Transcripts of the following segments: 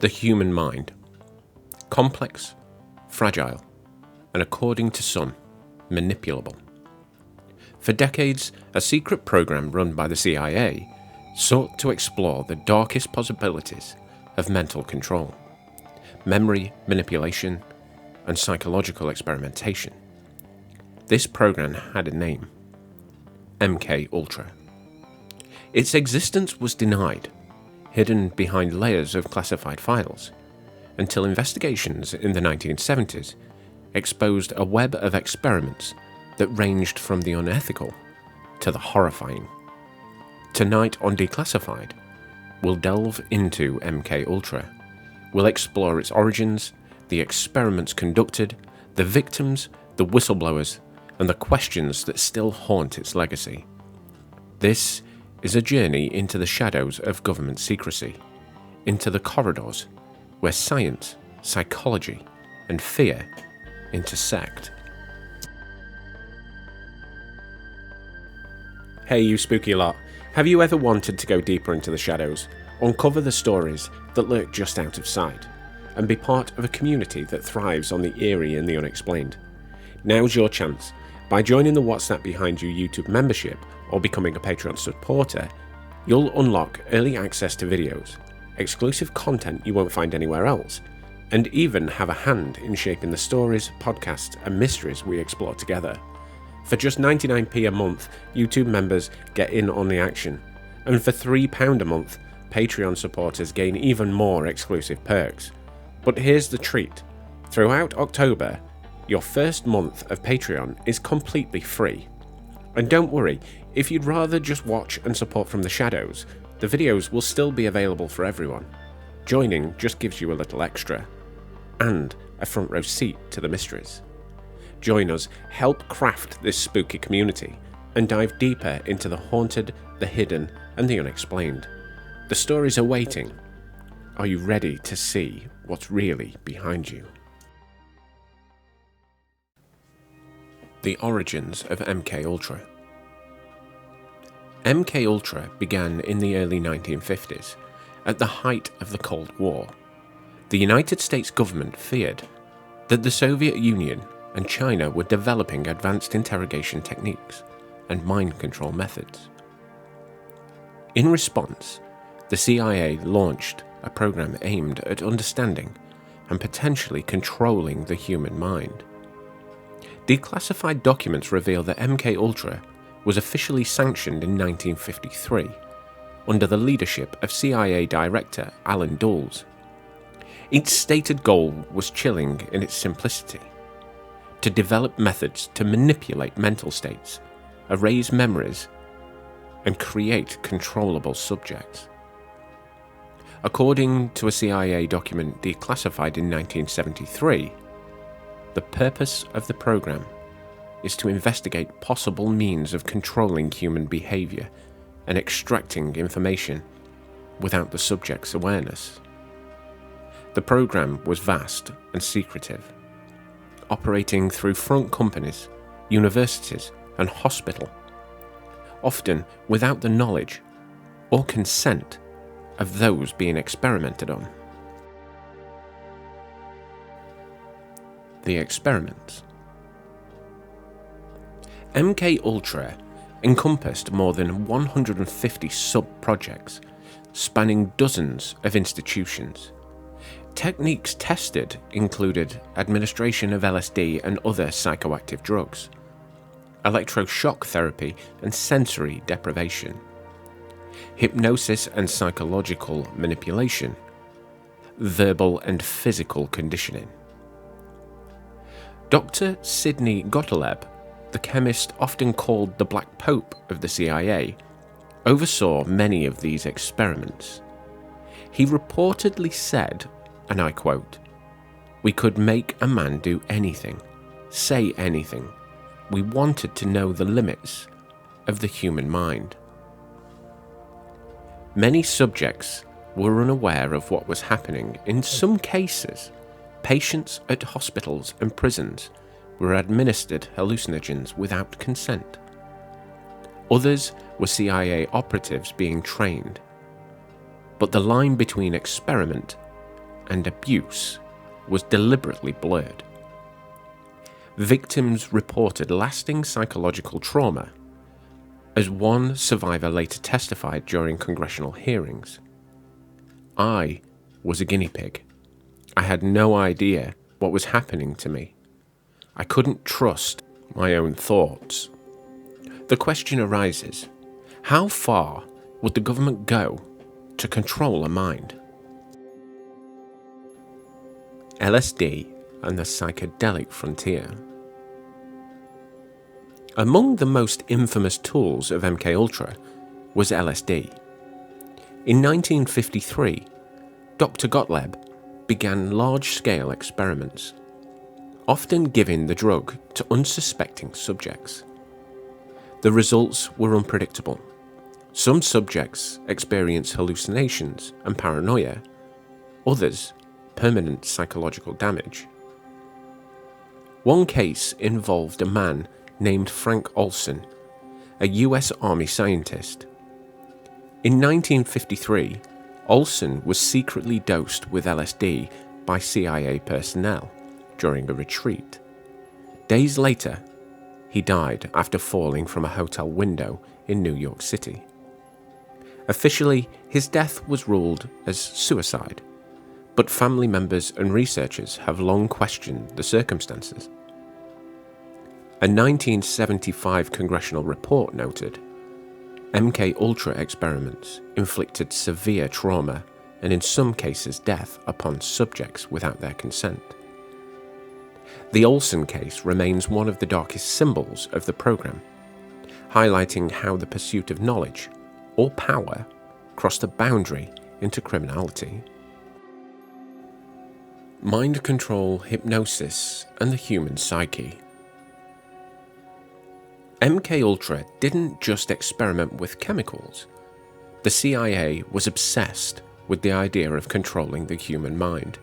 The human mind. Complex, fragile, and according to some, manipulable. For decades, a secret program run by the CIA sought to explore the darkest possibilities of mental control, memory manipulation, and psychological experimentation. This program had a name: MK Ultra. Its existence was denied, hidden behind layers of classified files, until investigations in the 1970s exposed a web of experiments that ranged from the unethical to the horrifying. Tonight on Declassified, we'll delve into MK Ultra. We'll explore its origins, the experiments conducted, the victims, the whistleblowers, and the questions that still haunt its legacy. This is a journey into the shadows of government secrecy, into the corridors where science, psychology, and fear intersect. Hey you spooky lot, have you ever wanted to go deeper into the shadows, uncover the stories that lurk just out of sight, and be part of a community that thrives on the eerie and the unexplained? Now's your chance. By joining the What's That Behind You YouTube membership or becoming a Patreon supporter, you'll unlock early access to videos, exclusive content you won't find anywhere else, and even have a hand in shaping the stories, podcasts, and mysteries we explore together. For just 99p a month, YouTube members get in on the action, and for £3 a month, Patreon supporters gain even more exclusive perks. But here's the treat. Throughout October, your first month of Patreon is completely free. And don't worry, if you'd rather just watch and support from the shadows, the videos will still be available for everyone. Joining just gives you a little extra, and a front row seat to the mysteries. Join us, help craft this spooky community, and dive deeper into the haunted, the hidden, and the unexplained. The stories are waiting. Are you ready to see what's really behind you? The origins of MK Ultra. MK Ultra began in the early 1950s, at the height of the Cold War. The United States government feared that the Soviet Union and China were developing advanced interrogation techniques and mind control methods. In response, the CIA launched a program aimed at understanding and potentially controlling the human mind. Declassified documents reveal that MK Ultra was officially sanctioned in 1953 under the leadership of CIA Director Alan Dulles. Its stated goal was chilling in its simplicity: to develop methods to manipulate mental states, erase memories, and create controllable subjects. According to a CIA document declassified in 1973, the purpose of the program is to investigate possible means of controlling human behavior and extracting information without the subject's awareness. The program was vast and secretive, operating through front companies, universities, and hospitals, often without the knowledge or consent of those being experimented on. The experiments. MK Ultra encompassed more than 150 sub-projects spanning dozens of institutions. Techniques tested included administration of LSD and other psychoactive drugs, electroshock therapy and sensory deprivation, hypnosis and psychological manipulation, verbal and physical conditioning. Dr. Sidney Gottlieb, the chemist often called the Black Pope of the CIA, oversaw many of these experiments. He reportedly said, and I quote, "We could make a man do anything, say anything. We wanted to know the limits of the human mind." Many subjects were unaware of what was happening. In some cases, patients at hospitals and prisons were administered hallucinogens without consent. Others were CIA operatives being trained. But the line between experiment and abuse was deliberately blurred. Victims reported lasting psychological trauma, as one survivor later testified during congressional hearings. "I was a guinea pig. I had no idea what was happening to me. I couldn't trust my own thoughts." The question arises, how far would the government go to control a mind? LSD and the psychedelic frontier. Among the most infamous tools of MKUltra was LSD. In 1953, Dr. Gottlieb began large-scale experiments, often giving the drug to unsuspecting subjects. The results were unpredictable. Some subjects experienced hallucinations and paranoia, others permanent psychological damage. One case involved a man named Frank Olson, a US Army scientist. In 1953, Olson was secretly dosed with LSD by CIA personnel during a retreat. Days later, he died after falling from a hotel window in New York City. Officially, his death was ruled as suicide, but family members and researchers have long questioned the circumstances. A 1975 congressional report noted, MKUltra experiments inflicted severe trauma and in some cases death upon subjects without their consent. The Olson case remains one of the darkest symbols of the program, highlighting how the pursuit of knowledge or power crossed a boundary into criminality. Mind control, hypnosis, and the human psyche. MKUltra didn't just experiment with chemicals. The CIA was obsessed with the idea of controlling the human mind,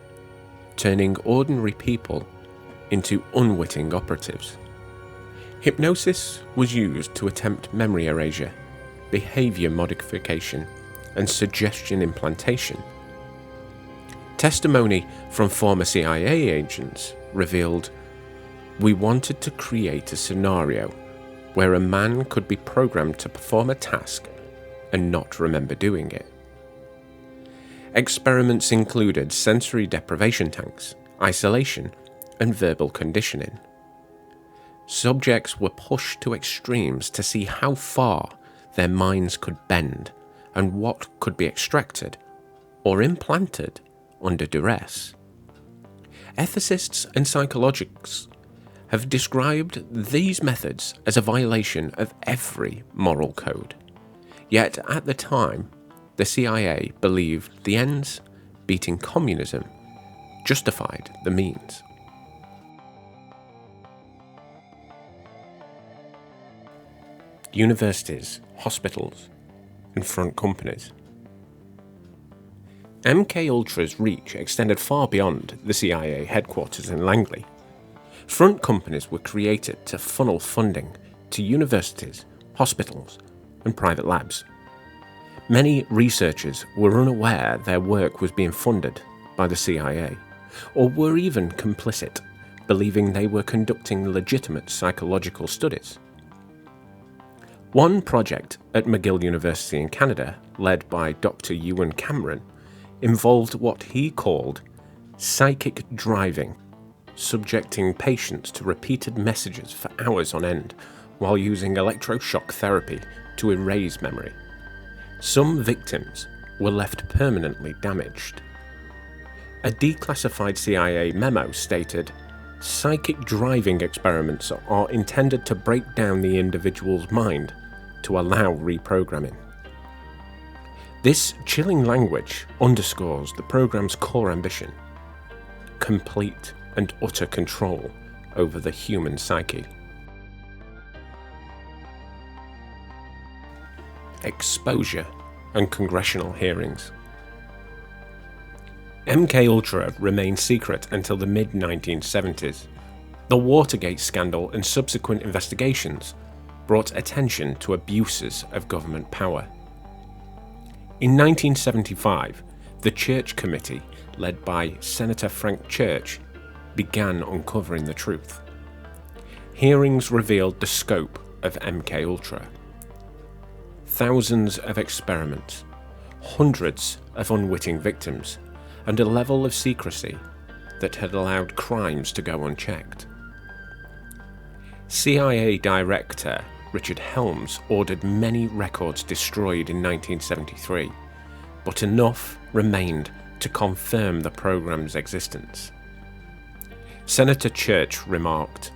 turning ordinary people into unwitting operatives. Hypnosis was used to attempt memory erasure, behavior modification, and suggestion implantation. Testimony from former CIA agents revealed, "We wanted to create a scenario where a man could be programmed to perform a task and not remember doing it." Experiments included sensory deprivation tanks, isolation, and verbal conditioning. Subjects were pushed to extremes to see how far their minds could bend and what could be extracted or implanted under duress. Ethicists and psychologists have described these methods as a violation of every moral code. Yet at the time, the CIA believed the ends, beating communism, justified the means. Universities, hospitals, and front companies. MKUltra's reach extended far beyond the CIA headquarters in Langley. Front companies were created to funnel funding to universities, hospitals, and private labs. Many researchers were unaware their work was being funded by the CIA, or were even complicit, believing they were conducting legitimate psychological studies. One project at McGill University in Canada, led by Dr. Ewan Cameron, involved what he called psychic driving, subjecting patients to repeated messages for hours on end while using electroshock therapy to erase memory. Some victims were left permanently damaged. A declassified CIA memo stated, "Psychic driving experiments are intended to break down the individual's mind to allow reprogramming." This chilling language underscores the program's core ambition: complete and utter control over the human psyche. Exposure and congressional hearings. MKUltra remained secret until the mid-1970s. The Watergate scandal and subsequent investigations brought attention to abuses of government power. In 1975, the Church Committee, led by Senator Frank Church, began uncovering the truth. Hearings revealed the scope of MKUltra. Thousands of experiments, hundreds of unwitting victims, and a level of secrecy that had allowed crimes to go unchecked. CIA Director Richard Helms ordered many records destroyed in 1973, but enough remained to confirm the program's existence. Senator Church remarked,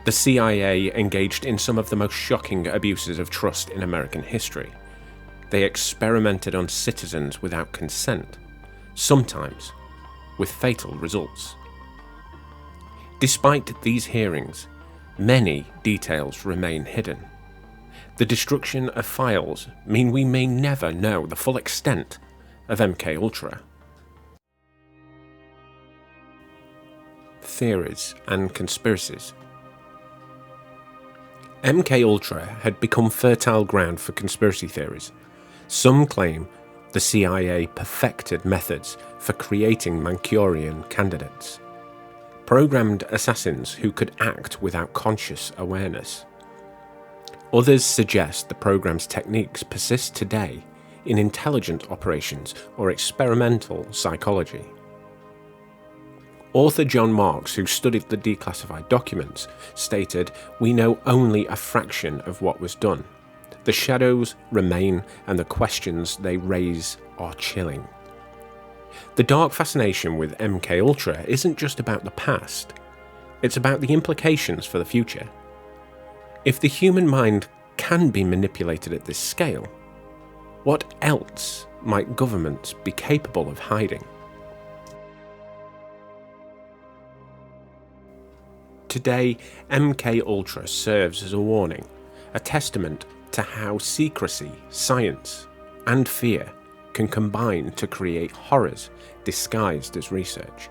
"The CIA engaged in some of the most shocking abuses of trust in American history. They experimented on citizens without consent, sometimes with fatal results." Despite these hearings, many details remain hidden. The destruction of files mean we may never know the full extent of MKUltra. Theories and conspiracies. MKUltra had become fertile ground for conspiracy theories. Some claim the CIA perfected methods for creating Manchurian candidates, programmed assassins who could act without conscious awareness. Others suggest the program's techniques persist today in intelligent operations or experimental psychology. Author John Marks, who studied the declassified documents, stated, "We know only a fraction of what was done. The shadows remain and the questions they raise are chilling." The dark fascination with MKUltra isn't just about the past, it's about the implications for the future. If the human mind can be manipulated at this scale, what else might governments be capable of hiding? Today, MKUltra serves as a warning, a testament to how secrecy, science, and fear can combine to create horrors disguised as research.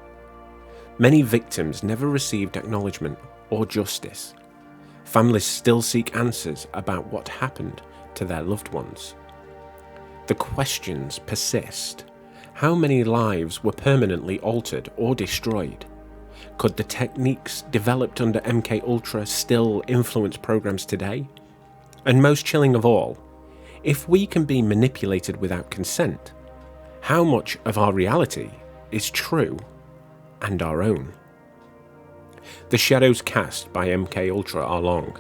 Many victims never received acknowledgement or justice. Families still seek answers about what happened to their loved ones. The questions persist. How many lives were permanently altered or destroyed? Could the techniques developed under MKUltra still influence programs today? And most chilling of all, if we can be manipulated without consent, how much of our reality is true and our own? The shadows cast by MKUltra are long.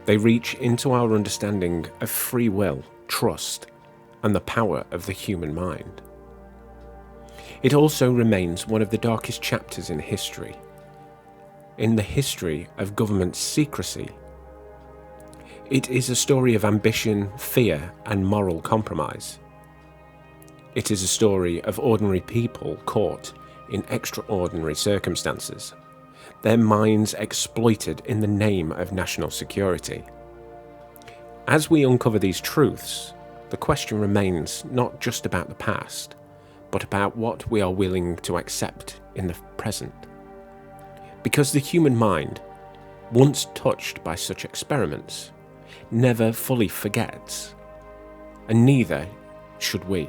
They reach into our understanding of free will, trust, and the power of the human mind. It also remains one of the darkest chapters in history. In the history of government secrecy, it is a story of ambition, fear, and moral compromise. It is a story of ordinary people caught in extraordinary circumstances, their minds exploited in the name of national security. As we uncover these truths, the question remains not just about the past, but about what we are willing to accept in the present. Because the human mind, once touched by such experiments, never fully forgets, and neither should we.